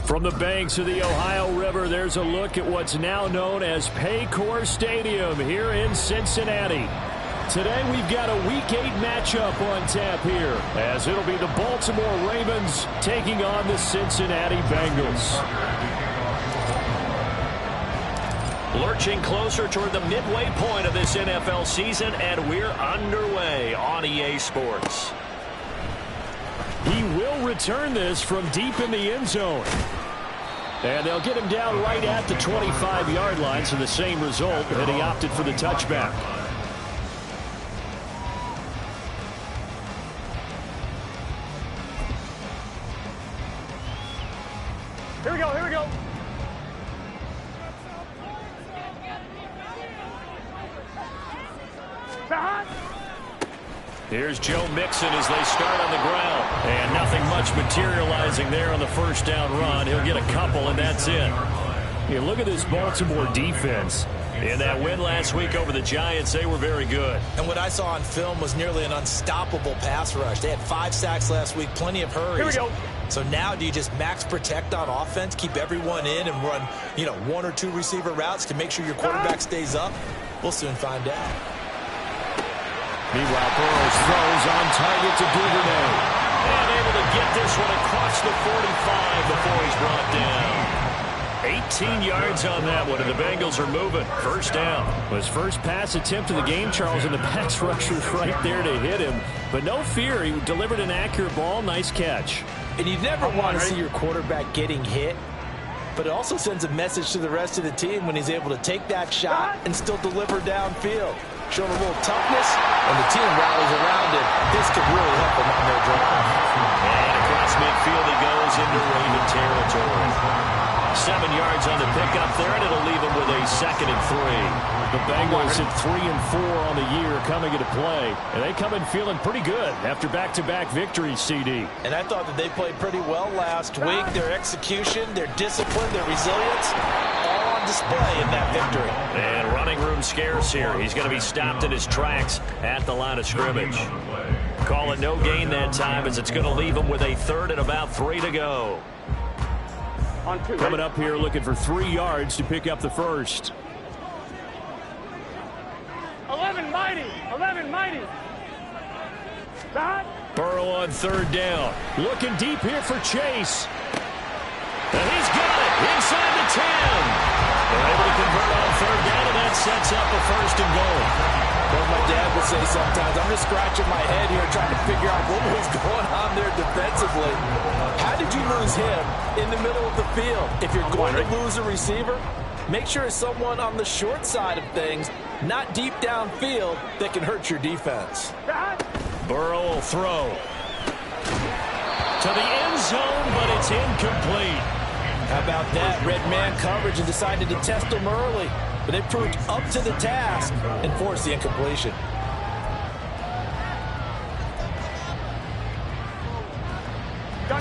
From the banks of the Ohio River, there's a look at what's now known as Paycor Stadium here in Cincinnati. Today we've got a Week 8 matchup on tap here, as it'll be the Baltimore Ravens taking on the Cincinnati Bengals. Lurching closer toward the midway point of this NFL season, and we're underway on EA Sports. He will return this from deep in the end zone. And they'll get him down right at the 25-yard line, so the same result, and he opted for the touchback. Here we go, here we go. Here's Joe Mixon as they start on the ground. And nothing much materializing there on the first down run. He'll get a couple, and that's it. Yeah, look at this Baltimore defense. In that win last week over the Giants, they were very good. And what I saw on film was nearly an unstoppable pass rush. They had 5 sacks last week, plenty of hurries. Here we go. So now do you just max protect on offense, keep everyone in, and run, 1 or 2 receiver routes to make sure your quarterback stays up? We'll soon find out. Meanwhile, Burrows throws on target to Duvernay. And able to get this one across the 45 before he's brought down. 18 yards on that one, and the Bengals are moving. First down. His first pass attempt of the game, Charles, and the pass rusher's right there to hit him. But no fear, he delivered an accurate ball. Nice catch. And you never want to see your quarterback getting hit, but it also sends a message to the rest of the team when he's able to take that shot and still deliver downfield. Showing a little toughness, and the team rallies around it. This could really help them on their drive. And across midfield he goes into Raven territory. 7 yards on the pickup there, and it'll leave him with a 2nd and 3. The Bengals at 3 and 4 on the year coming into play, and they come in feeling pretty good after back-to-back victories, CD. And I thought that they played pretty well last week. Their execution, their discipline, their resilience, all on display in that victory. And running room scarce here. He's going to be stopped in his tracks at the line of scrimmage. Call it no gain that time, as it's going to leave him with a 3rd and about 3 to go. Coming up here looking for 3 yards to pick up the first. 11 mighty. Burrow on 3rd down. Looking deep here for Chase. And he's got it inside the 10. They're able to convert on 3rd down, and that sets up a 1st and goal. Well, my dad would say sometimes, I'm just scratching my head here trying to figure out what was going on there defensively. How did you lose him in the middle of the field? If you're going to lose a receiver, make sure it's someone on the short side of things, not deep downfield, that can hurt your defense. Burrow will throw to the end zone, but it's incomplete. How about that? Red man coverage and decided to test him early. But they proved up to the task and forced the incompletion.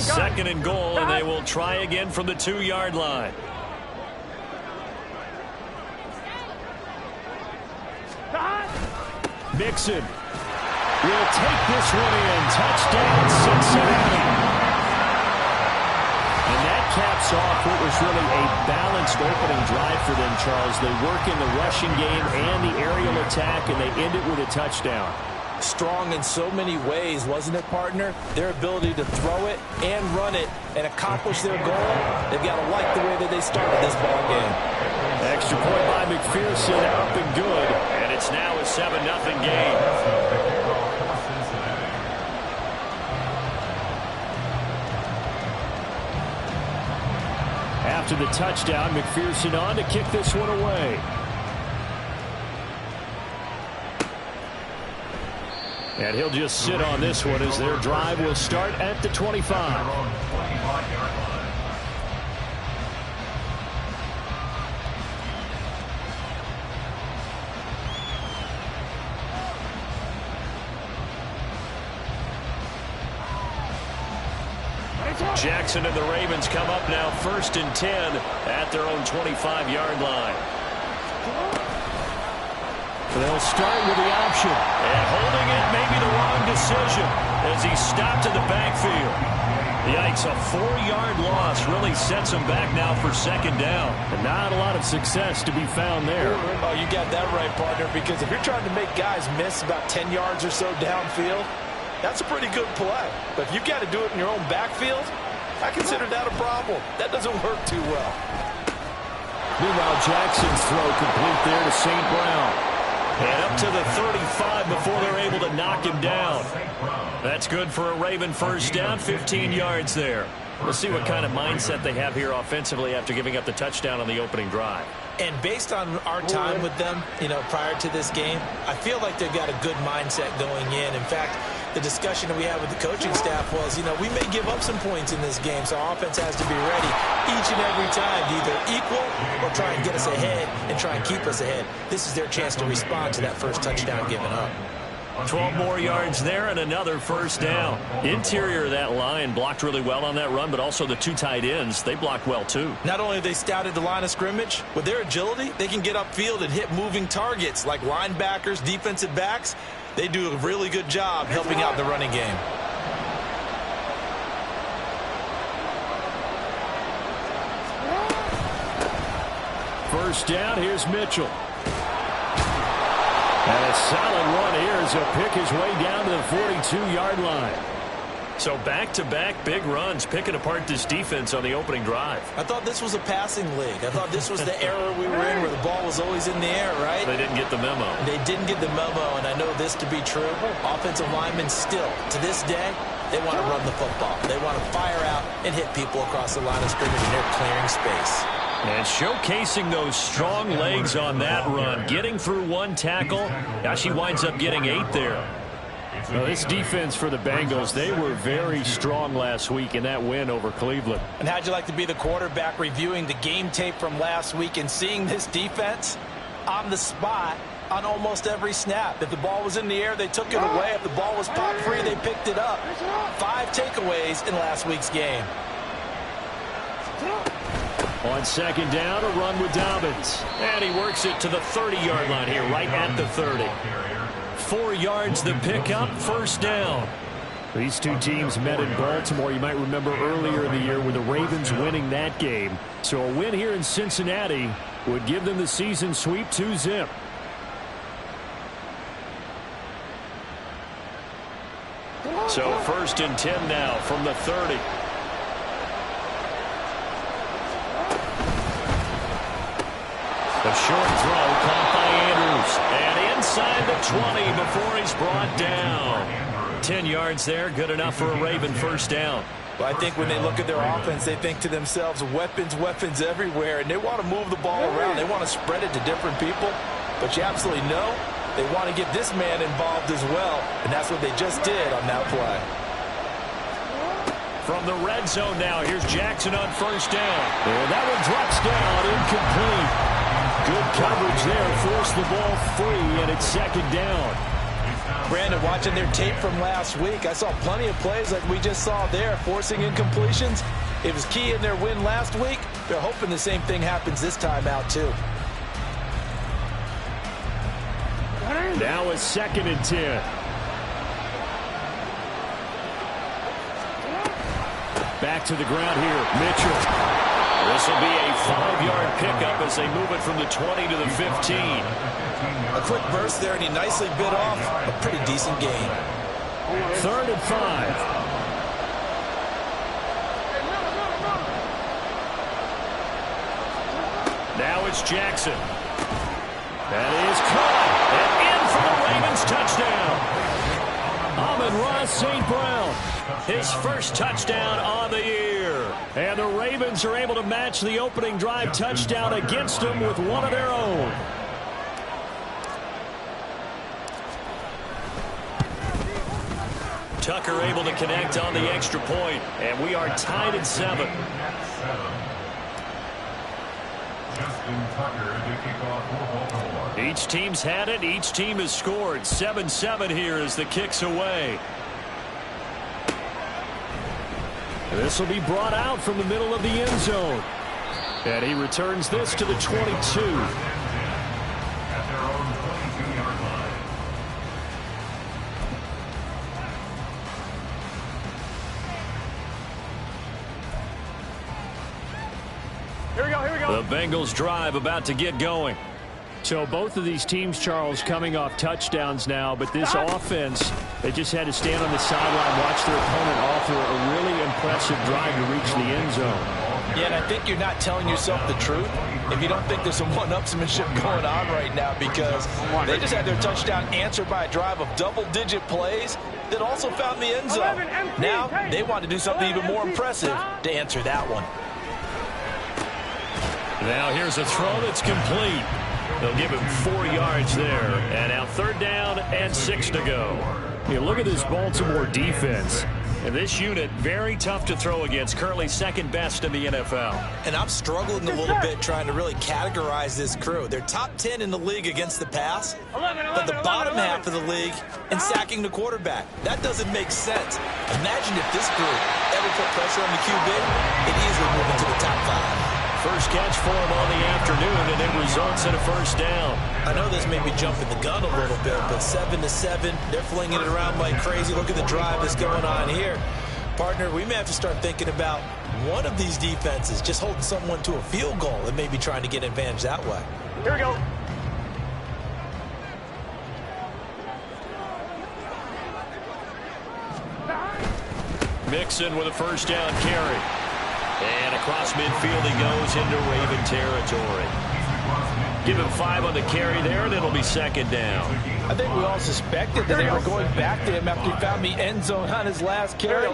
Second and goal, and they will try again from the 2-yard line. Mixon will take this one in. Touchdown, Cincinnati. And that caps off what was really a balanced opening drive for them, Charles. They work in the rushing game and the aerial attack, and they end it with a touchdown. Strong in so many ways, wasn't it, partner? Their ability to throw it and run it and accomplish their goal, they've got to like the way that they started this ball game. Extra point by McPherson, up and good, and it's now a 7-0 game. After the touchdown, McPherson on to kick this one away. And he'll just sit on this one as their drive will start at the 25. Jackson and the Ravens come up now 1st and 10 at their own 25-yard line. They'll start with the option. And holding it may be the wrong decision as he's stopped in the backfield. Yikes, a 4-yard loss really sets them back now for second down. And not a lot of success to be found there. Oh, you got that right, partner, because if you're trying to make guys miss about 10 yards or so downfield, that's a pretty good play. But if you've got to do it in your own backfield, I consider that a problem. That doesn't work too well. Meanwhile, Jackson's throw complete there to St. Brown. And up to the 35 before they're able to knock him down. That's good for a Raven first down, 15 yards there. We'll see what kind of mindset they have here offensively after giving up the touchdown on the opening drive. And based on our time with them, prior to this game, I feel like they've got a good mindset going in. In fact, the discussion that we had with the coaching staff was, we may give up some points in this game, so our offense has to be ready each and every time to either equal or try and get us ahead and try and keep us ahead. This is their chance to respond to that first touchdown given up. 12 more yards there and another first down. Interior of that line blocked really well on that run, but also the two tight ends, they blocked well too. Not only have they scouted the line of scrimmage, with their agility, they can get upfield and hit moving targets like linebackers, defensive backs. They do a really good job helping out the running game. First down, here's Mitchell. And a solid run here as he'll pick his way down to the 42-yard line. So back-to-back big runs, picking apart this defense on the opening drive. I thought this was a passing league. I thought this was the era we were in where the ball was always in the air, right? They didn't get the memo. They didn't get the memo, and I know this to be true. Offensive linemen still, to this day, they want to run the football. They want to fire out and hit people across the line of scrimmage, and they're clearing space. And showcasing those strong legs on that run, getting through one tackle. Now she winds up getting 8 there. Well, this defense for the Bengals, they were very strong last week in that win over Cleveland. And how'd you like to be the quarterback reviewing the game tape from last week and seeing this defense on the spot on almost every snap? If the ball was in the air, they took it away. If the ball was pop free, they picked it up. 5 takeaways in last week's game. On second down, a run with Dobbins. And he works it to the 30-yard line here, right at the 30. 4 yards the pickup, first down. These two teams met in Baltimore. You might remember earlier in the year with the Ravens winning that game. So a win here in Cincinnati would give them the season sweep 2-zip. So first and 10 now from the 30. A short throw caught by Andrews. And inside the 20 before he's brought down. 10 yards there, good enough for a Raven first down. Well, I think when they look at their offense, they think to themselves, weapons, weapons everywhere. And they want to move the ball around. They want to spread it to different people. But you absolutely know they want to get this man involved as well. And that's what they just did on that play. From the red zone now, here's Jackson on first down. And that one drops down, incomplete. Good coverage there, forced the ball free, and it's second down. Brandon, watching their tape from last week, I saw plenty of plays like we just saw there, forcing incompletions. It was key in their win last week. They're hoping the same thing happens this time out, too. Now a second and 10. Back to the ground here, Mitchell. This will be a 5-yard pickup as they move it from the 20 to the 15. A quick burst there, and he nicely bit off a pretty decent gain. 3rd and 5. Now it's Jackson. That is caught. And in for the Ravens touchdown. Amon-Ra St. Brown. His first touchdown on the year. And the Ravens are able to match the opening drive touchdown against them with one of their own. Tucker able to connect on the extra point. And we are tied at 7. Each team's had it. Each team has scored. 7-7 here as the kick's away. This will be brought out from the middle of the end zone. And he returns this to the 22. The Bengals drive about to get going. So both of these teams, Charles, coming off touchdowns now, but this offense, they just had to stand on the sideline, watch their opponent offer a really impressive drive to reach the end zone. Yeah, and I think you're not telling yourself the truth if you don't think there's some one-upsmanship going on right now, because they just had their touchdown answered by a drive of double-digit plays that also found the end zone. Now they want to do something even more impressive to answer that one. Now here's a throw that's complete. They'll give him 4 yards there. And now 3rd down and 6 to go. Yeah, look at this Baltimore defense. And this unit, very tough to throw against. Currently 2nd best in the NFL. And I'm struggling a little bit trying to really categorize this crew. They're top 10 in the league against the pass, but the bottom half of the league in sacking the quarterback. That doesn't make sense. Imagine if this group ever put pressure on the QB, it easily move into the top 5. First catch for him on the afternoon, and it results in a 1st down. I know this may be jumping the gun a little bit, but 7-7, they're flinging it around like crazy. Look at the drive that's going on here. Partner, we may have to start thinking about one of these defenses just holding someone to a field goal and maybe trying to get an advantage that way. Here we go. Mixon with a 1st down carry. And across midfield he goes into Raven territory. Give him 5 on the carry there, and it'll be 2nd down. I think we all suspected that they were going back to him after he found the end zone on his last carry.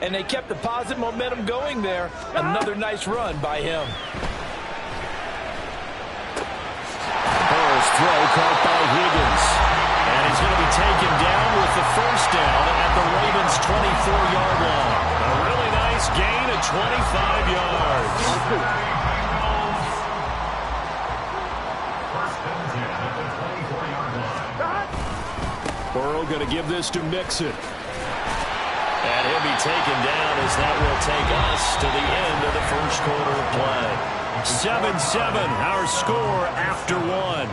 And they kept the positive momentum going there. Another nice run by him. Burrow's throw caught by Higgins. And he's going to be taken down with the 1st down at the Ravens' 24-yard line. A really nice gain of 25 yards. Burrow going to give this to Mixon. And he'll be taken down as that will take us to the end of the 1st quarter of play. 7-7, our score after 1.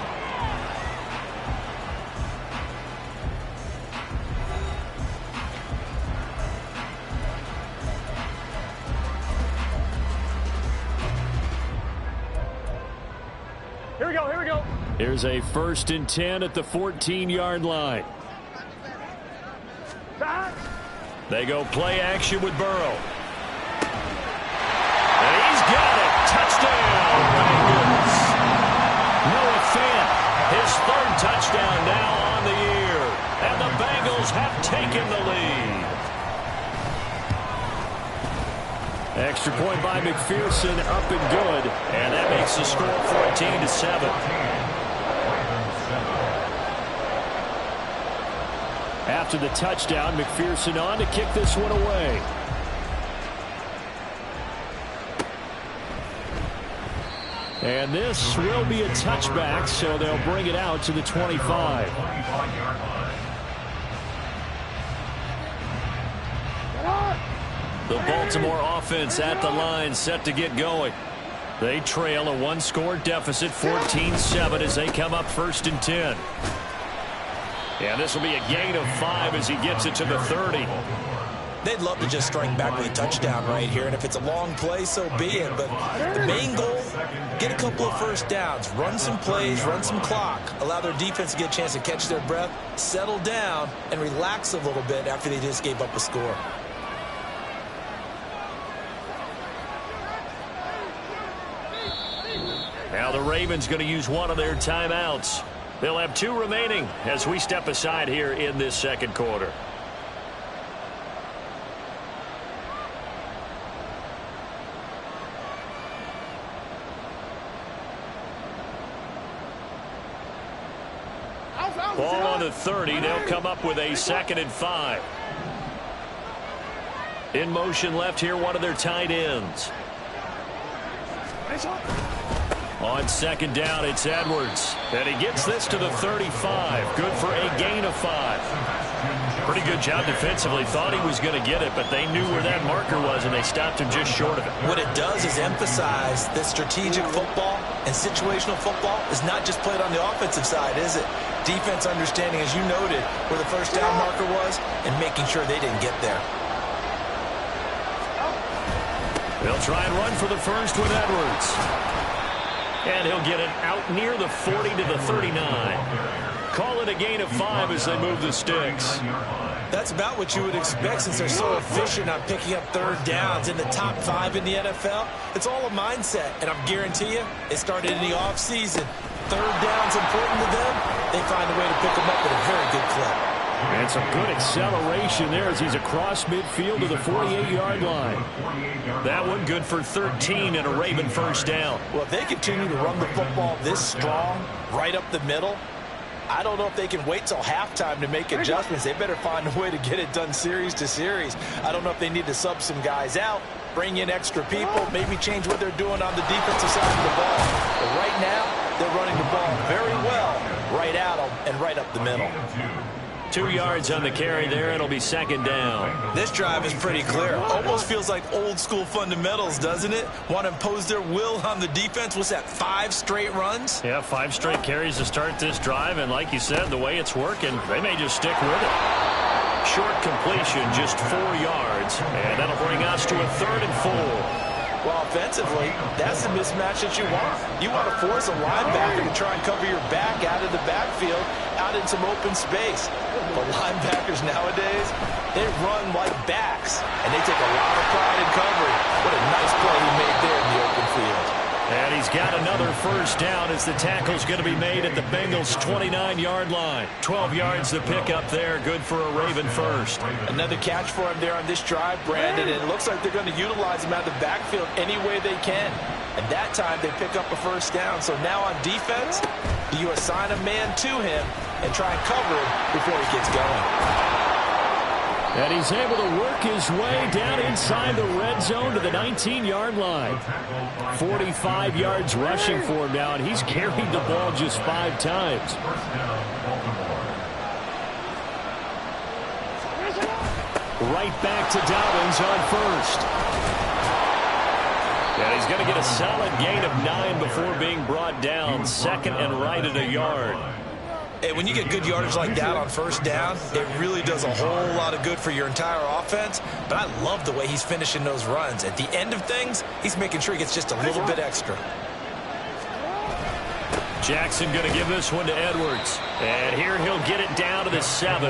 Here we go, here we go. Here's a 1st and 10 at the 14-yard line. They go play action with Burrow. And he's got it. Touchdown, Bengals. Noah Fant, his 3rd touchdown now on the year. And the Bengals have taken the lead. Extra point by McPherson, up and good. And that makes the score 14-7. After the touchdown, McPherson on to kick this one away. And this will be a touchback, so they'll bring it out to the 25. The Baltimore offense at the line, set to get going. They trail a 1-score deficit, 14-7, as they come up 1st and 10. And this will be a gain of 5 as he gets it to the 30. They'd love to just strike back with a touchdown right here, and if it's a long play, so be it. But the main goal, get a couple of 1st downs, run some plays, run some clock, allow their defense to get a chance to catch their breath, settle down, and relax a little bit after they just gave up a score. Now the Ravens going to use one of their timeouts. They'll have 2 remaining as we step aside here in this 2nd quarter. Ball on the 30. They'll come up with a 2nd and 5. In motion left here, one of their tight ends. On 2nd down, it's Edwards. And he gets this to the 35. Good for a gain of 5. Pretty good job defensively. Thought he was going to get it, but they knew where that marker was, and they stopped him just short of it. What it does is emphasize that strategic football and situational football is not just played on the offensive side, is it? Defense understanding, as you noted, where the 1st down marker was and making sure they didn't get there. They'll try and run for the 1st with Edwards. And he'll get it out near the 40 to the 39. Call it a gain of 5 as they move the sticks. That's about what you would expect since they're so efficient on picking up third downs in the top 5 in the NFL. It's all a mindset, and I guarantee you it started in the offseason. Third down's important to them. They find a way to pick them up at a very good clip. And some good acceleration there as he's across midfield to the 48-yard line. That one good for 13 and a Raven first down. Well, if they continue to run the football this strong, right up the middle, I don't know if they can wait till halftime to make adjustments. They better find a way to get it done series to series. I don't know if they need to sub some guys out, bring in extra people, maybe change what they're doing on the defensive side of the ball. But right now, they're running the ball very well right at them and right up the middle. 2 yards on the carry there. It'll be second down. This drive is pretty clear. Almost feels like old school fundamentals, doesn't it? Want to impose their will on the defense. What's that, 5 straight runs? Yeah, 5 straight carries to start this drive. And like you said, the way it's working, they may just stick with it. Short completion, just 4 yards. And that'll bring us to a 3rd and 4. Well, offensively, that's the mismatch that you want. You want to force a linebacker to try and cover your back out of the backfield, out in some open space. But linebackers nowadays, they run like backs, and they take a lot of pride in covering. What a nice play he made there in the open field. And he's got another first down as the tackle's going to be made at the Bengals' 29-yard line. 12 yards to pick up there. Good for a Raven first. Another catch for him there on this drive, Brandon. And it looks like they're going to utilize him out of the backfield any way they can. And that time they pick up a first down. So now on defense, do you assign a man to him and try and cover him before he gets going? And he's able to work his way down inside the red zone to the 19-yard line. 45 yards rushing for him now, and he's carried the ball just 5 times. Right back to Dobbins on first. And he's going to get a solid gain of 9 before being brought down. 2nd and right at a yard. Hey, when you get good yardage like that on first down, it really does a whole lot of good for your entire offense. But I love the way he's finishing those runs. At the end of things, he's making sure he gets just a little bit extra. Jackson going to give this one to Edwards. And here he'll get it down to the 7.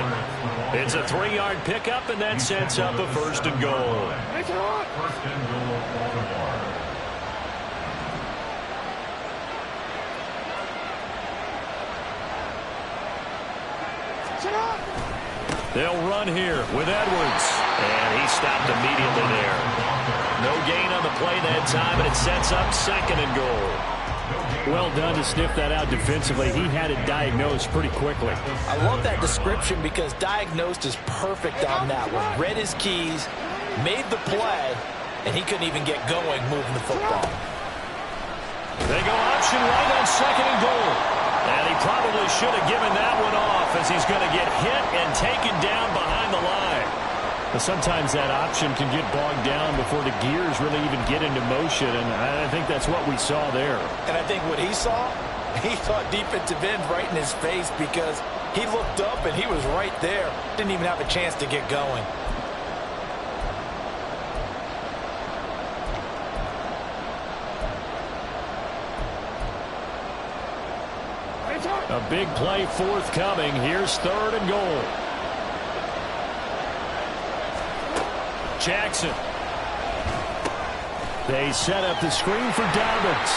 It's a 3-yard pickup, and that sets up a 1st and goal. They'll run here with Edwards. And he stopped immediately there. No gain on the play that time, and it sets up 2nd and goal. Well done to sniff that out defensively. He had it diagnosed pretty quickly. I love that description because diagnosed is perfect on that one. Read his keys, made the play, and he couldn't even get going moving the football. They go option right on 2nd and goal. And he probably should have given that one off as he's going to get hit and taken down behind the line. But sometimes that option can get bogged down before the gears really even get into motion, and I think that's what we saw there. And I think what he saw defensive end right in his face because he looked up and he was right there. Didn't even have a chance to get going. A big play forthcoming. Here's 3rd and goal. Jackson. They set up the screen for Dobbins.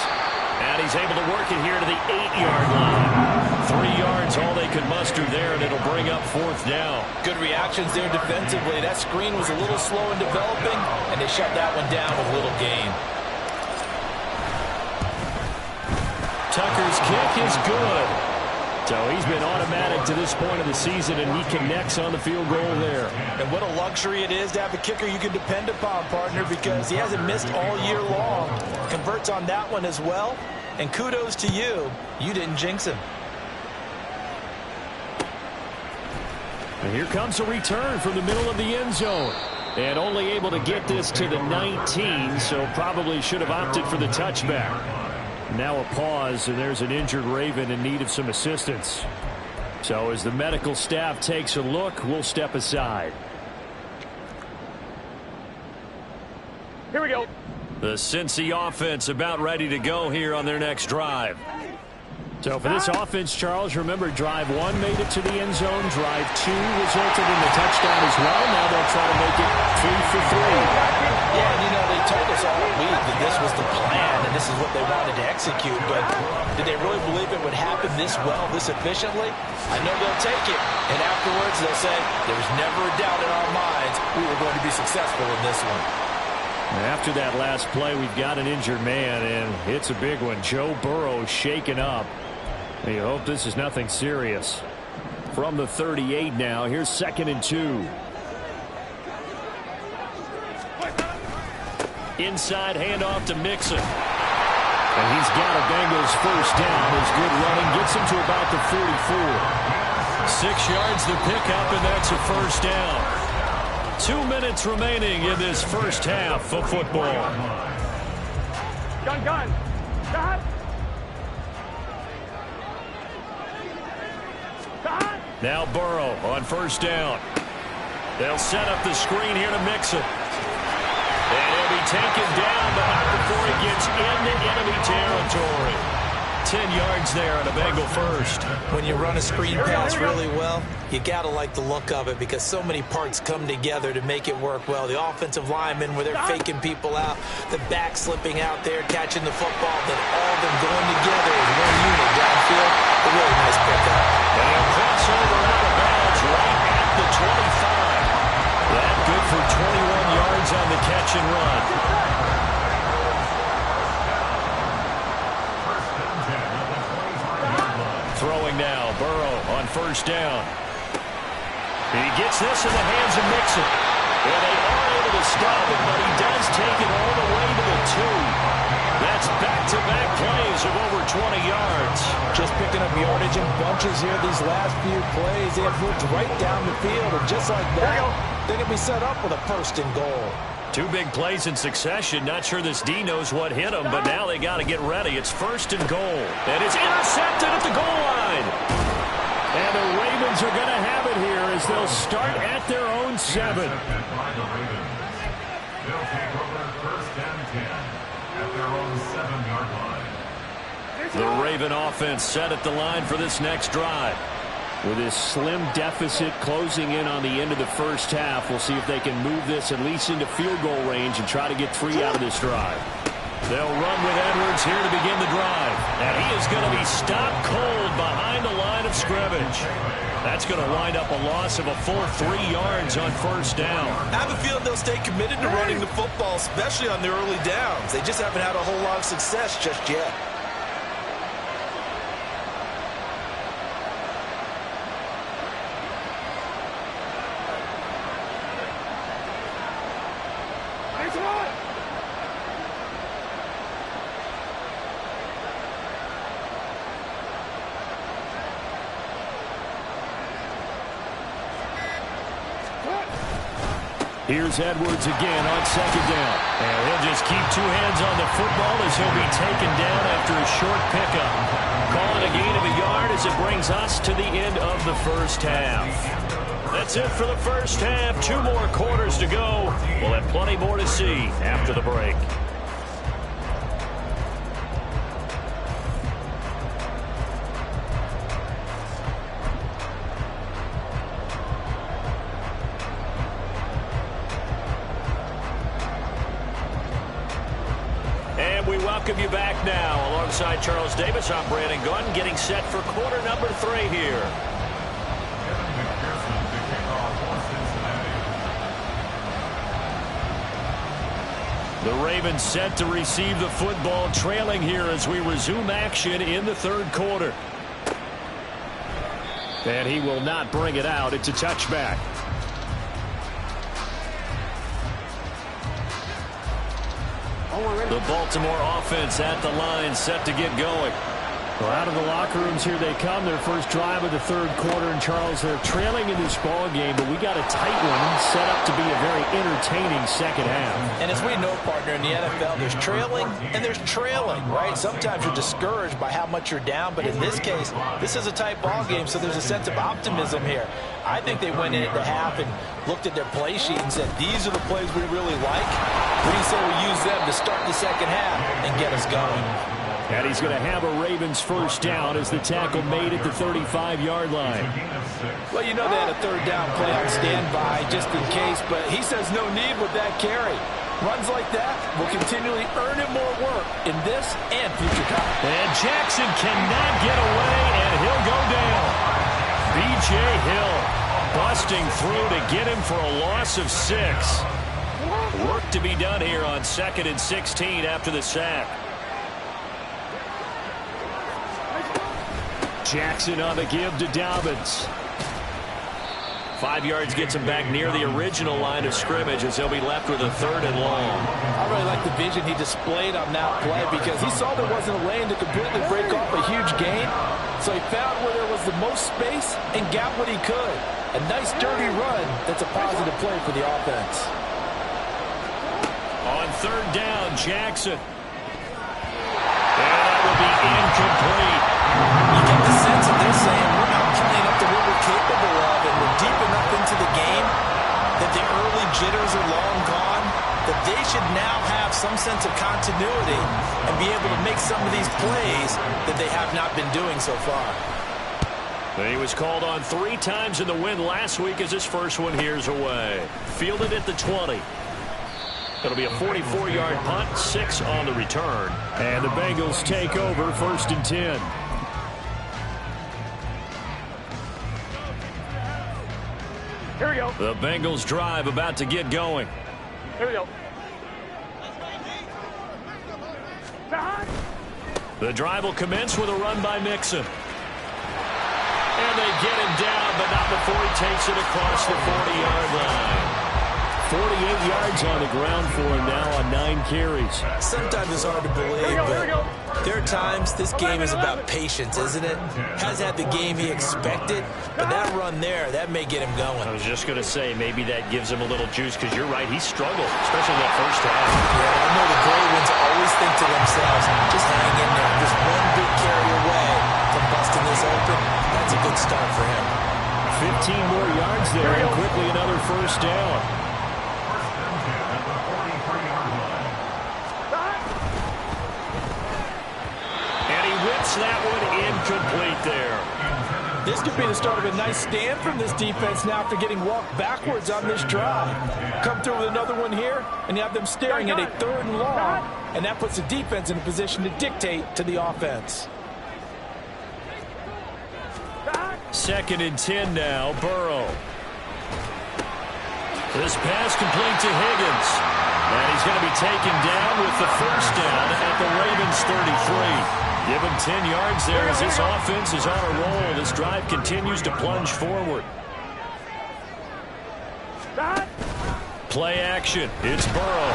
And he's able to work it here to the 8-yard line. 3 yards, all they could muster there, and it'll bring up 4th down. Good reactions there defensively. That screen was a little slow in developing, and they shut that one down with little gain. Tucker's kick is good. So he's been automatic to this point of the season, and he connects on the field goal there. And what a luxury it is to have a kicker you can depend upon, partner, because he hasn't missed all year long. Converts on that one as well. And kudos to you. You didn't jinx him. And here comes a return from the middle of the end zone. And only able to get this to the 19, so probably should have opted for the touchback. Now a pause, and there's an injured Raven in need of some assistance. So as the medical staff takes a look, we'll step aside. Here we go. The Cincy offense about ready to go here on their next drive. So for this offense, Charles, remember drive 1 made it to the end zone. Drive 2 resulted in the touchdown as well. Now they'll try to make it 3 for 3. Yeah, and they told us all week that this was the plan and this is what they wanted to execute. But did they really believe it would happen this well, this efficiently? I know they'll take it. And afterwards, they'll say, there was never a doubt in our minds we were going to be successful in this one. After that last play, we've got an injured man, and it's a big one. Joe Burrow shaken up. You hope this is nothing serious. From the 38 now, here's 2nd and 2. Inside handoff to Mixon. And he's got a Bengals first down. His good running gets him to about the 44. 6 yards the pickup, and that's a first down. 2 minutes remaining in this first half of football. Gun. Gun. Now Burrow on first down. They'll set up the screen here to Mixon. And he'll be taken down, but not before he gets into enemy territory. 10 yards there on a Bengal first. When you run a screen pass really well, you got to like the look of it because so many parts come together to make it work well. The offensive linemen, where they're faking people out, the back slipping out there, catching the football, then all of them going together as one unit downfield. A really nice pickup. And he'll cross over out of bounds right at the 25. That good for 21 yards on the catch and run. Throwing now, Burrow on first down. He gets this in the hands of Mixon. And they are able to stop it, but he does take it all the way to the 2. That's back-to-back plays of over 20 yards. Just picking up yardage in bunches here these last few plays. They have moved right down the field, and just like that, they're going to be set up with a first and goal. 2 big plays in succession. Not sure this D knows what hit him, but now they got to get ready. It's first and goal. And it's intercepted at the goal line. And the Ravens are going to have it here as they'll start at their own 7. The Raven offense set at the line for this next drive. With this slim deficit closing in on the end of the first half, we'll see if they can move this at least into field goal range and try to get 3 out of this drive. They'll run with Edwards here to begin the drive. And he is going to be stopped cold behind the line of scrimmage. That's going to wind up a loss of a full 3 yards on first down. I have a feeling they'll stay committed to running the football, especially on the early downs. They just haven't had a whole lot of success just yet. Here's Edwards again on second down. And he'll just keep 2 hands on the football as he'll be taken down after a short pickup. Calling a gain of a yard as it brings us to the end of the first half. That's it for the first half. 2 more quarters to go. We'll have plenty more to see after the break. We welcome you back now. Alongside Charles Davis, I'm Brandon Gunn, getting set for quarter number 3 here. The Ravens set to receive the football, trailing here as we resume action in the 3rd quarter. And he will not bring it out. It's a touchback. The Baltimore offense at the line, set to get going. Well, out of the locker rooms here they come. Their first drive of the third quarter. And, Charles, they're trailing in this ball game, but we got a tight one set up to be a very entertaining second half. And as we know, partner, in the NFL, there's trailing and there's trailing, right? Sometimes you're discouraged by how much you're down, but in this case, this is a tight ball game, so there's a sense of optimism here. I think they went in at the half and looked at their play sheet and said, these are the plays we really like. What do you say we use them to start the second half and get us going? And he's going to have a Ravens first down as the tackle made at the 35-yard line. Well, you know they had a third down play on standby just in case, but he says no need with that carry. Runs like that will continually earn him more work in this and future time. And Jackson cannot get away, and he'll go down. B.J. Hill busting through to get him for a loss of 6. Work to be done here on 2nd and 16 after the sack. Jackson on the give to Dobbins. 5 yards gets him back near the original line of scrimmage as he'll be left with a 3rd and long. I really like the vision he displayed on that play because he saw there wasn't a lane to completely break off a huge gain. So he found where there was the most space and got what he could. A nice dirty run that's a positive play for the offense. On 3rd down, Jackson. And that will be incomplete. You get the sense that they're saying we're not playing up to what we're capable of, and we're deep enough into the game that the early jitters are long gone, that they should now have some sense of continuity and be able to make some of these plays that they have not been doing so far. He was called on 3 times in the win last week as his first one here's away. Fielded at the 20. It'll be a 44-yard punt, 6 on the return. And the Bengals take over 1st and 10. Here we go. The Bengals drive about to get going. Here we go. The drive will commence with a run by Mixon. And they get him down, but not before he takes it across the 40-yard line. 48 yards on the ground for him now on 9 carries. Sometimes it's hard to believe, but there are times this game is about patience, isn't it? Has had the game he expected, but that run there, that may get him going. I was just going to say, maybe that gives him a little juice, because you're right, he struggled, especially that first half. Yeah, I know the great ones always think to themselves, just hang in there, just one big carry away from busting this open. That's a good start for him. 15 more yards there, and quickly another first down. That one incomplete there. This could be the start of a nice stand from this defense now after getting walked backwards on this drive. Come through with another one here, and you have them staring at a 3rd and long, and that puts the defense in a position to dictate to the offense. 2nd and 10 now, Burrow. This pass complete to Higgins. And he's going to be taken down with the first down at the Ravens 33. Give him 10 yards there as this offense is on a roll. This drive continues to plunge forward. Play action. It's Burrow.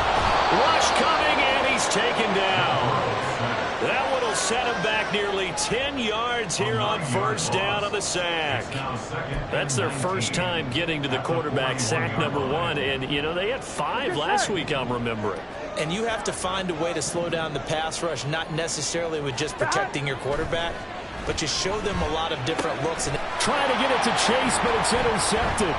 Rush coming, and he's taken down. That one will set him back nearly 10 yards here on first down on the sack. That's their first time getting to the quarterback, sack number 1. And, you know, they had 5 last week, I'm remembering. And you have to find a way to slow down the pass rush, not necessarily with just protecting your quarterback, but you show them a lot of different looks. And trying to get it to Chase, but it's intercepted.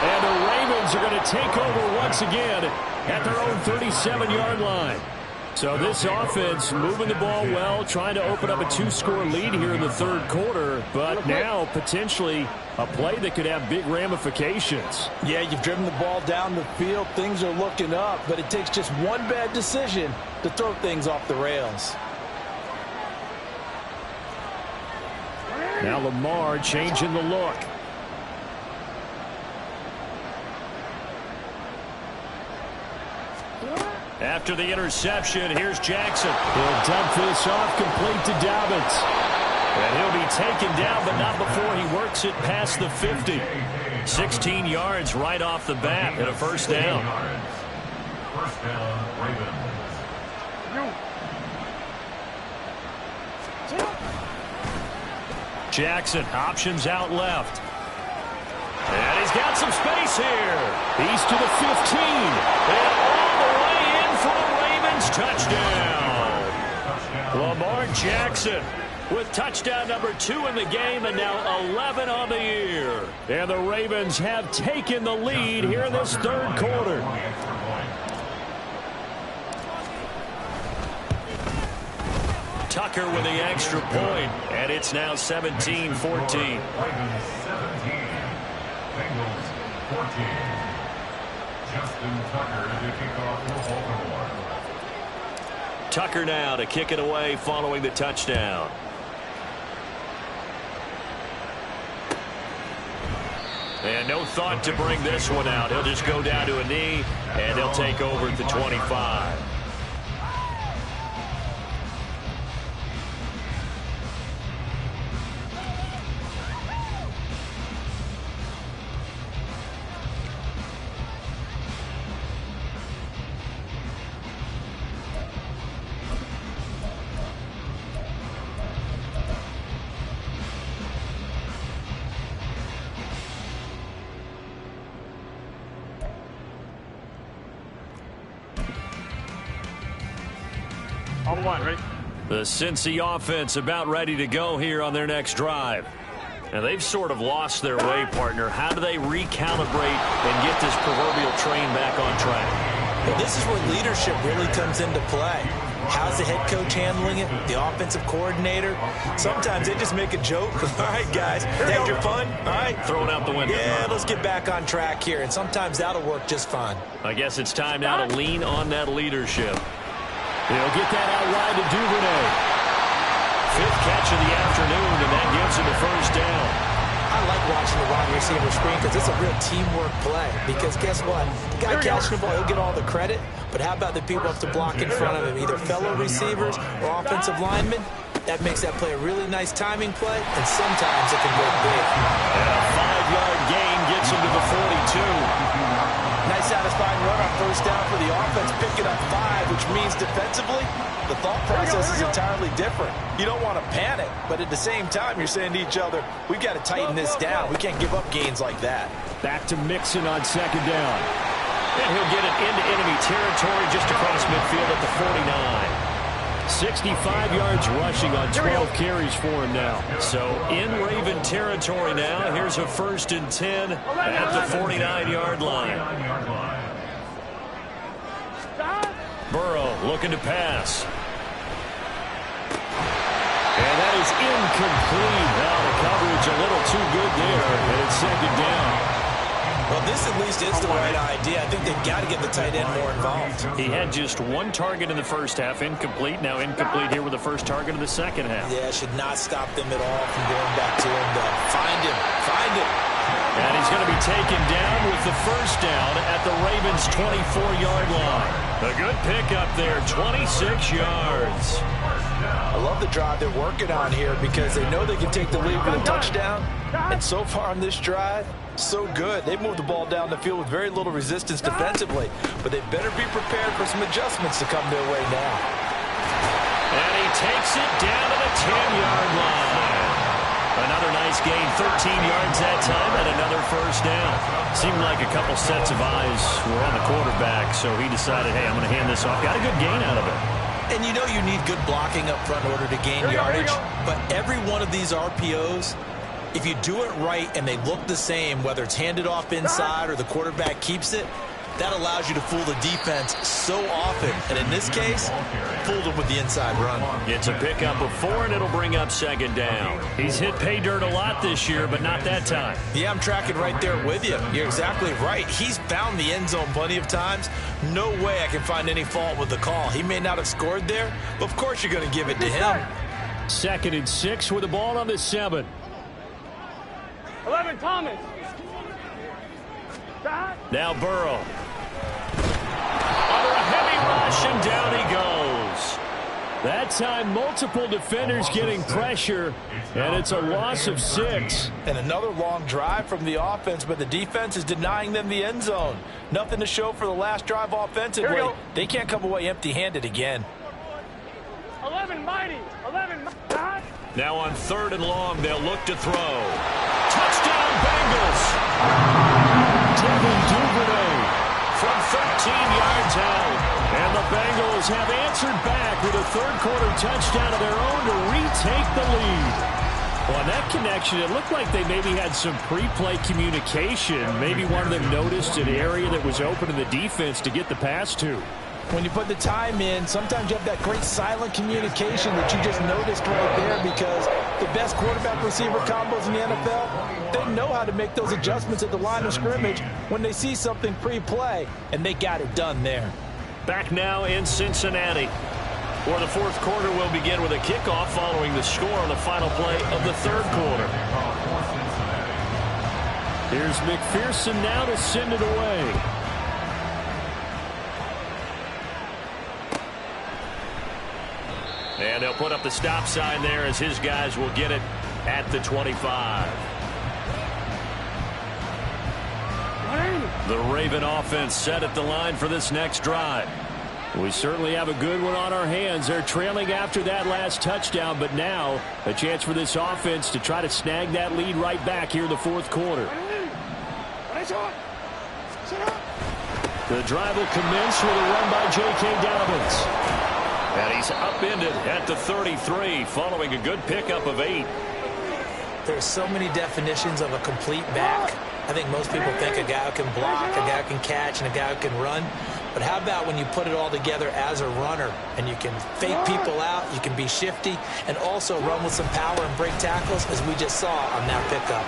And the Ravens are going to take over once again at their own 37-yard line. So this offense moving the ball well, trying to open up a 2-score lead here in the third quarter, but now potentially a play that could have big ramifications. Yeah, you've driven the ball down the field. Things are looking up, but it takes just one bad decision to throw things off the rails. Now Lamar changing the look. After the interception, here's Jackson. He'll dump this off complete to Dobbins. And he'll be taken down, but not before he works it past the 50. 16 yards right off the bat and a first down. Jackson, options out left. And he's got some space here. He's to the 15. And all the way in for the Ravens touchdown. Lamar Jackson with touchdown number 2 in the game and now 11 on the year. And the Ravens have taken the lead here in this third quarter. Tucker with the extra point, and it's now 17-14. Bengals 14. Justin Tucker to kick off for Baltimore. Tucker now to kick it away following the touchdown. And no thought to bring this one out. He'll just go down to a knee, and they'll take over at the 25. On the line, ready? The Cincy offense about ready to go here on their next drive. And they've sort of lost their way, partner. How do they recalibrate and get this proverbial train back on track? Well, this is where leadership really comes into play. How's the head coach handling it? The offensive coordinator? Sometimes they just make a joke. All right, guys, had your fun? All right. Throw it out the window. Yeah, let's get back on track here. And sometimes that'll work just fine. I guess it's time now to lean on that leadership. He'll get that out wide to Duvernay. 5th catch of the afternoon, and that gives him a first down. I like watching the wide receiver screen because it's a real teamwork play. Because guess what? The guy catching the ball, he'll get all the credit. But how about the people who have to block in front of him, either fellow receivers or offensive linemen? That makes that play a really nice timing play, and sometimes it can break big. And a 5-yard gain gets him to the 42. Nice satisfying run on first down for the offense, picking up 5, which means defensively, the thought process is entirely different. You don't want to panic, but at the same time, you're saying to each other, we've got to tighten this down. We can't give up gains like that. Back to Mixon on second down. And he'll get it into enemy territory just across midfield at the 49. 65 yards rushing on 12 carries for him now. So in Raven territory now. Here's a 1st and 10 at the 49-yard line. Burrow looking to pass. And that is incomplete. Now the coverage a little too good there, and it's second down. Well, this at least is the right idea. I think they've got to get the tight end more involved. He had just 1 target in the first half, incomplete. Now incomplete here with the first target of the second half. Yeah, should not stop them at all from going back to him. Find him. Find him. And he's going to be taken down with the first down at the Ravens' 24-yard line. A good pickup there, 26 yards. I love the drive they're working on here because they know they can take the lead with a touchdown. And so far on this drive, so good. They moved the ball down the field with very little resistance defensively. But they better be prepared for some adjustments to come their way now. And he takes it down to the 10-yard line. Another nice gain, 13 yards that time, and another first down. Seemed like a couple sets of eyes were on the quarterback, so he decided, hey, I'm going to hand this off. Got a good gain out of it. And you know you need good blocking up front in order to gain yardage. But every one of these RPOs, if you do it right and they look the same, whether it's handed off inside or the quarterback keeps it, that allows you to fool the defense so often. And in this case, fooled them with the inside run. It's a pickup of 4, and it'll bring up second down. He's hit pay dirt a lot this year, but not that time. Yeah, I'm tracking right there with you. You're exactly right. He's found the end zone plenty of times. No way I can find any fault with the call. He may not have scored there, but of course you're going to give it to him. 2nd and 6 with the ball on the 7. 11, Thomas. Now Burrow. Under a heavy rush, and down he goes. That time, multiple defenders getting pressure, and it's a loss of 6. And another long drive from the offense, but the defense is denying them the end zone. Nothing to show for the last drive offensively. They can't come away empty-handed again. 11, mighty. 11, Now on 3rd and long, they'll look to throw. Touchdown, Bengals! Devin Duvernay from 13 yards out. And the Bengals have answered back with a third-quarter touchdown of their own to retake the lead. Well, on that connection, it looked like they maybe had some pre-play communication. Maybe one of them noticed an area that was open in the defense to get the pass to. When you put the time in, sometimes you have that great silent communication that you just noticed right there, because the best quarterback-receiver combos in the NFL, they know how to make those adjustments at the line of scrimmage when they see something pre-play, and they got it done there. Back now in Cincinnati, where the fourth quarter will begin with a kickoff following the score on the final play of the third quarter. Here's McPherson now to send it away. And they'll put up the stop sign there as his guys will get it at the 25. The Raven offense set at the line for this next drive. We certainly have a good one on our hands. They're trailing after that last touchdown, but now a chance for this offense to try to snag that lead right back here in the fourth quarter. The drive will commence with a run by J.K. Dobbins. And he's upended at the 33 following a good pickup of 8. There's so many definitions of a complete back. I think most people think a guy who can block, a guy who can catch, and a guy who can run. But how about when you put it all together as a runner and you can fake people out, you can be shifty, and also run with some power and break tackles, as we just saw on that pickup.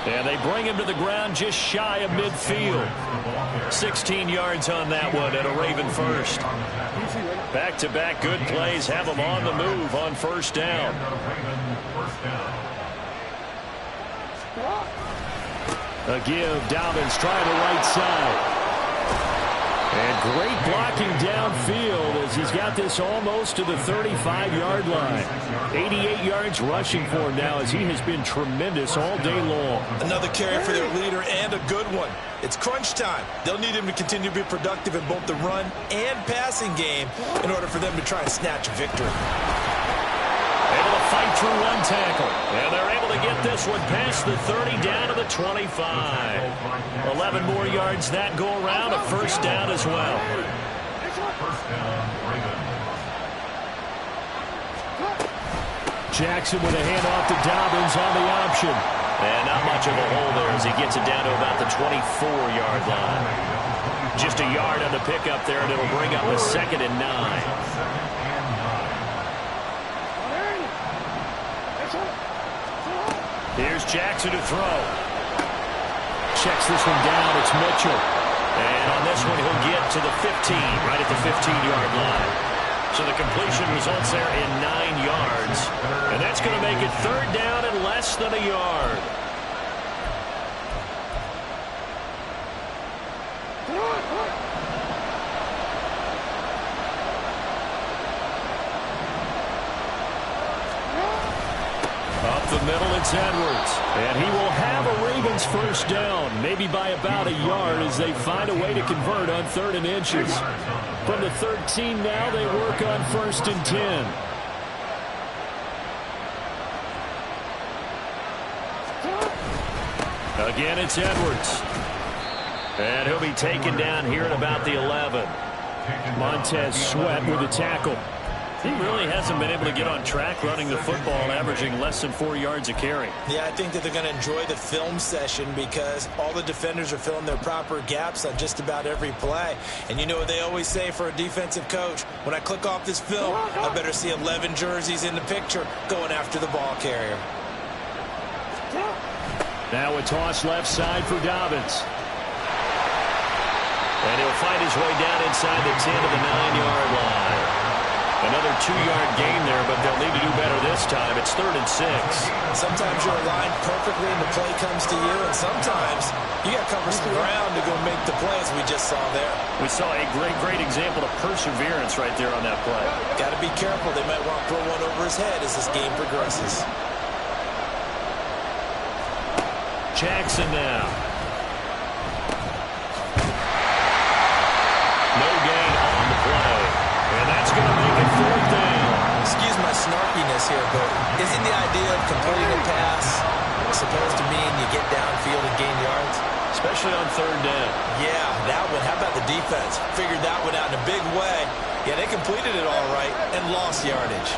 And they bring him to the ground just shy of midfield. 16 yards on that one and a Raven first. Back-to-back good plays have them on the move on first down. A give, Dobbins trying the right side. And great blocking downfield as he's got this almost to the 35-yard line. 88 yards rushing for him now as he has been tremendous all day long. Another carry for their leader, and a good one. It's crunch time. They'll need him to continue to be productive in both the run and passing game in order for them to try and snatch a victory. Able to fight through one tackle. And they're able to get this one past the 30 down to the 25. 11 more yards that go around. A first down as well. Jackson with a handoff to Dobbins on the option. And not much of a hole there as he gets it down to about the 24-yard line. Just a yard on the pickup there, and it'll bring up a 2nd and 9. Here's Jackson to throw. Checks this one down. It's Mitchell. And on this one, he'll get to the 15, right at the 15-yard line. So the completion results there in 9 yards. And that's going to make it third down and less than a yard. Up the middle, it's Edwards. And he will have a Ravens first down, maybe by about a yard as they find a way to convert on 3rd and inches. From the 13 now, they work on 1st and 10. Again, it's Edwards. And he'll be taken down here at about the 11. Montez Sweat with a tackle. He really hasn't been able to get on track running the football, averaging less than 4 yards a carry. Yeah, I think that they're going to enjoy the film session because all the defenders are filling their proper gaps on just about every play. And you know what they always say for a defensive coach? When I click off this film, I better see 11 jerseys in the picture going after the ball carrier. Now a toss left side for Dobbins. And he'll find his way down inside the 10 to the 9-yard line. Another 2-yard gain there, but they'll need to do better this time. It's 3rd and 6. Sometimes you're aligned perfectly and the play comes to you, and sometimes you got to cover some ground to go make the play, as we just saw there. We saw a great example of perseverance right there on that play. Got to be careful. They might want to throw one over his head as this game progresses. Jackson now. No gain on the play. And that's going to make it 4th down. Excuse my snark here, but isn't the idea of completing a pass supposed to mean you get downfield and gain yards? Especially on third down. Yeah, that one. How about the defense? Figured that one out in a big way. Yeah, they completed it all right and lost yardage.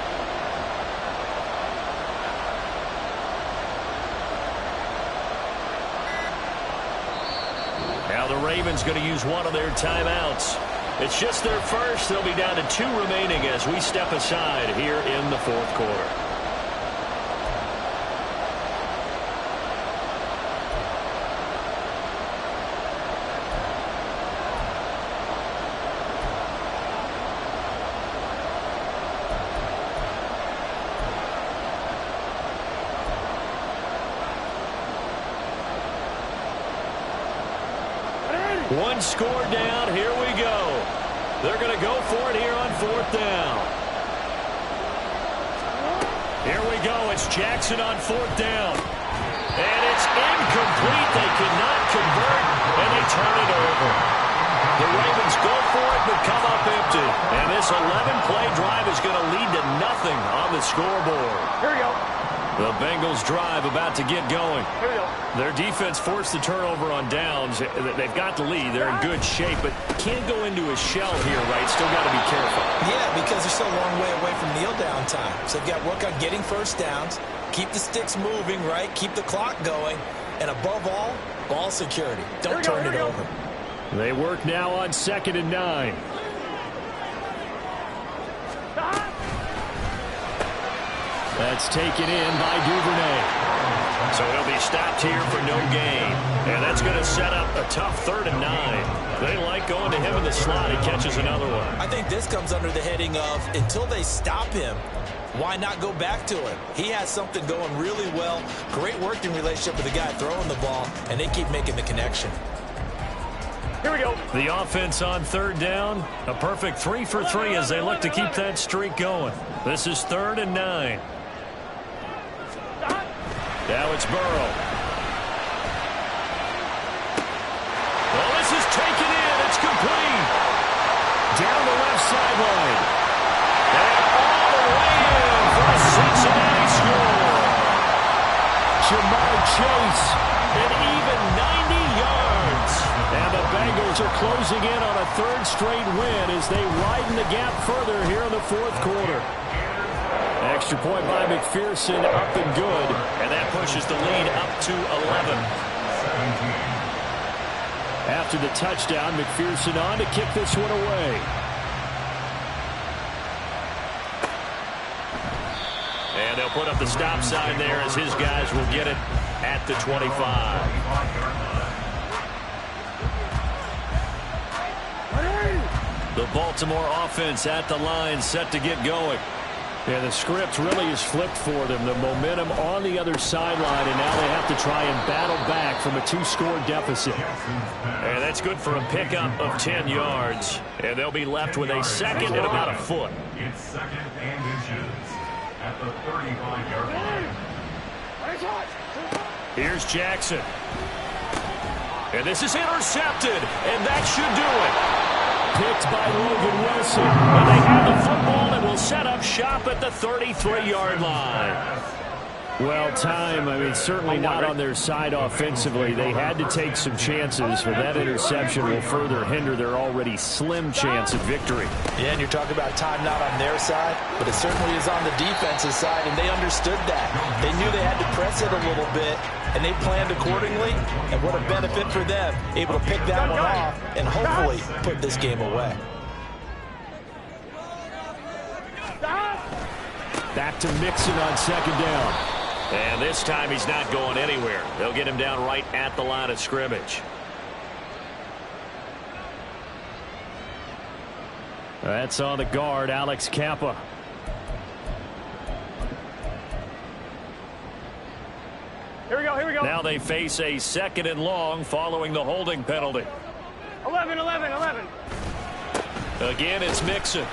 Now the Ravens going to use one of their timeouts. It's just their first. They'll be down to 2 remaining as we step aside here in the fourth quarter. One score down. Here we go. They're going to go for it here on fourth down. Here we go. It's Jackson on fourth down. And it's incomplete. They cannot convert, and they turn it over. The Ravens go for it, but come up empty. And this 11-play drive is going to lead to nothing on the scoreboard. Here we go. The Bengals drive about to get going. Here we go. Their defense forced the turnover on downs. They've got the lead. They're in good shape, but can't go into a shell here, right? Still got to be careful. Yeah, because they're still a long way away from kneel down time. So they've got to work on getting first downs, keep the sticks moving, right? Keep the clock going. And above all, ball security. Don't turn it over. They work now on 2nd and 9. That's taken in by Duvernay. So he'll be stopped here for no gain. And that's going to set up a tough 3rd and 9. They like going to him in the slot. He catches another one. I think this comes under the heading of until they stop him, why not go back to him? He has something going really well. Great working relationship with the guy throwing the ball, and they keep making the connection. Here we go. The offense on 3rd down. A perfect 3 for 3 as they look to keep that streak going. This is 3rd and 9. Now it's Burrow. Well, this is taken in. It's complete. Down the left sideline. And all the way in for a Cincinnati score. Jamar Chase, an even 90 yards. And the Bengals are closing in on a 3rd straight win as they widen the gap further here in the fourth quarter. Extra point by McPherson, up and good. And that pushes the lead up to 11. After the touchdown, McPherson on to kick this one away. And they'll put up the stop sign there as his guys will get it at the 25. The Baltimore offense at the line, set to get going. Yeah, the script really is flipped for them. The momentum on the other sideline, and now they have to try and battle back from a 2-score deficit. And that's good for a pickup of 10 yards. And they'll be left with a 2nd and about a foot. It's 2nd and inches at the 35-yard line. Here's Jackson. And this is intercepted, and that should do it. Picked by Logan Wilson. And they have the football and will set up shop at the 33-yard line. Well, time, certainly not on their side offensively. They had to take some chances, but that interception will further hinder their already slim chance of victory. Yeah, and you're talking about time not on their side, but it certainly is on the defensive side, and they understood that. They knew they had to press it a little bit, and they planned accordingly, and what a benefit for them, able to pick that one off and hopefully put this game away. Back to Mixon on 2nd down. And this time he's not going anywhere. They'll get him down right at the line of scrimmage. That's on the guard, Alex Kappa. Here we go, here we go. Now they face a 2nd and long following the holding penalty. 11. Again, it's Mixon.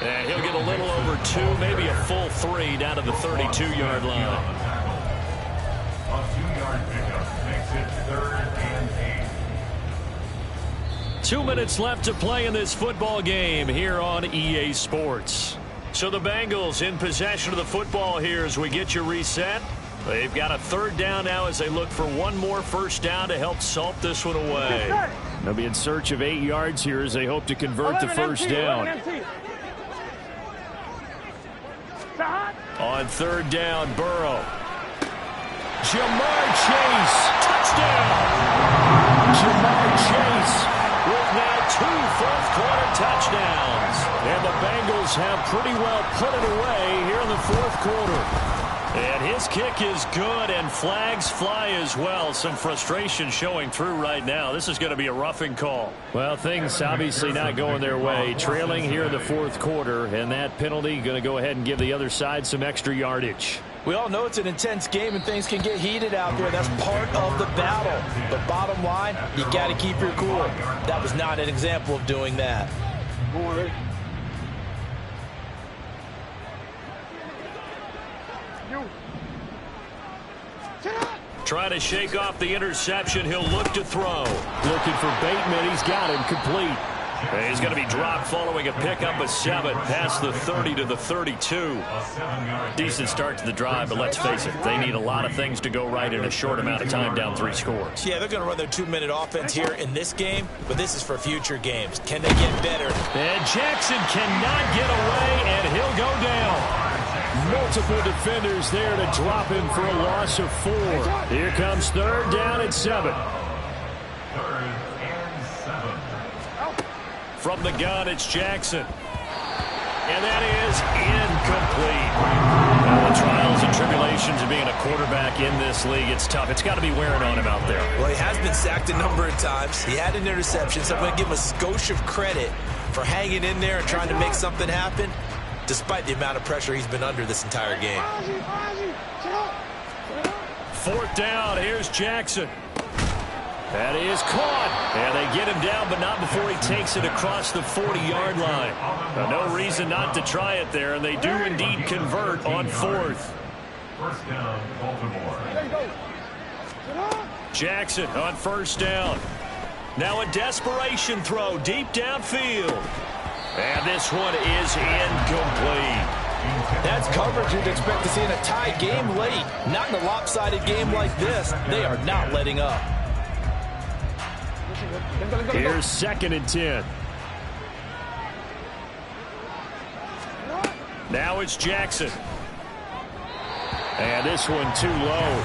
And he'll get a little over 2, maybe a full 3 down to the 32-yard line. A 2-yard pickup makes it 3rd and 8. 2 minutes left to play in this football game here on EA Sports. So the Bengals in possession of the football here as we get you reset. They've got a third down now as they look for one more first down to help salt this one away. They'll be in search of 8 yards here as they hope to convert the first down. On third down, Burrow. Jamar Chase. Touchdown. Jamar Chase with now 2 fourth-quarter touchdowns. And the Bengals have pretty well put it away here in the fourth quarter. And his kick is good, and flags fly as well. Some frustration showing through right now. This is going to be a roughing call. Well, things obviously not going their way. Trailing here in the fourth quarter, and that penalty going to go ahead and give the other side some extra yardage. We all know it's an intense game and things can get heated out there. That's part of the battle. But bottom line, you got to keep your cool. That was not an example of doing that. Trying to shake off the interception. He'll look to throw. Looking for Bateman. He's got him complete. He's going to be dropped following a pickup of 7 past the 30 to the 32. Decent start to the drive, but let's face it, they need a lot of things to go right in a short amount of time, down 3 scores. Yeah, they're going to run their 2-minute offense here in this game, but this is for future games. Can they get better? And Jackson cannot get away, and he'll go down. Multiple defenders there to drop him for a loss of 4. Here comes third down and 7. Third and 7. From the gun, it's Jackson. And that is incomplete. Now, the trials and tribulations of being a quarterback in this league, it's tough. It's got to be wearing on him out there. Well, he has been sacked a number of times. He had an interception, so I'm going to give him a skosh of credit for hanging in there and trying to make something happen, despite the amount of pressure he's been under this entire game. Fourth down, here's Jackson. That is caught. And they get him down, but not before he takes it across the 40-yard line. No reason not to try it there, and they do indeed convert on 4th. First down, Baltimore. Jackson on first down. Now a desperation throw deep downfield. And this one is incomplete. That's coverage you'd expect to see in a tie game late. Not in a lopsided game like this. They are not letting up. Here's 2nd and 10. Now it's Jackson. And this one too low.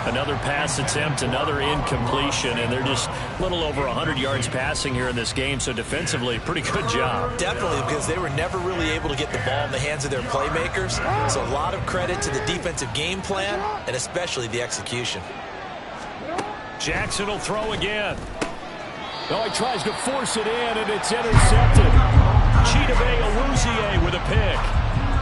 Another pass attempt, another incompletion, and they're just a little over 100 yards passing here in this game, so defensively, pretty good job. Definitely, because they were never really able to get the ball in the hands of their playmakers, so a lot of credit to the defensive game plan and especially the execution. Jackson will throw again. Oh, he tries to force it in, and it's intercepted. Chidobe Awuzie with a pick.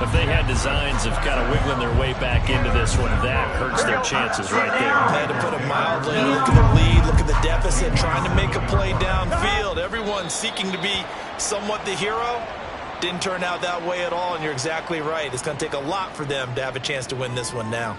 If they had designs of kind of wiggling their way back into this one, that hurts their chances right there. Had to put it mildly. Look at the lead, look at the deficit, trying to make a play downfield. Everyone seeking to be somewhat the hero. Didn't turn out that way at all, and you're exactly right. It's going to take a lot for them to have a chance to win this one now.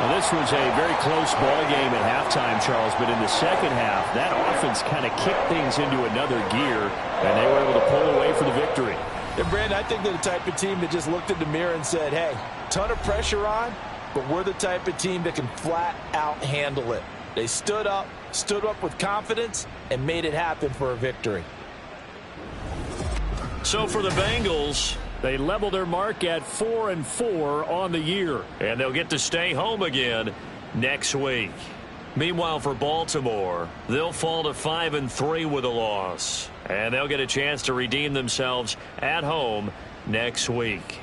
Well, this was a very close ball game at halftime, Charles, but in the second half, that offense kind of kicked things into another gear, and they were able to pull away for the victory. And Brandon, I think they're the type of team that just looked in the mirror and said, hey, ton of pressure on, but we're the type of team that can flat out handle it. They stood up with confidence, and made it happen for a victory. So for the Bengals, they level their mark at 4-4 on the year. and they'll get to stay home again next week. Meanwhile, for Baltimore, they'll fall to 5-3 with a loss, and they'll get a chance to redeem themselves at home next week.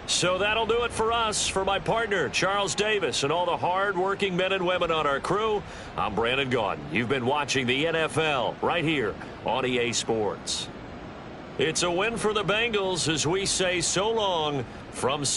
So that'll do it for us. For my partner, Charles Davis, and all the hard-working men and women on our crew, I'm Brandon Gaudin. You've been watching the NFL right here on EA Sports. It's a win for the Bengals as we say so long from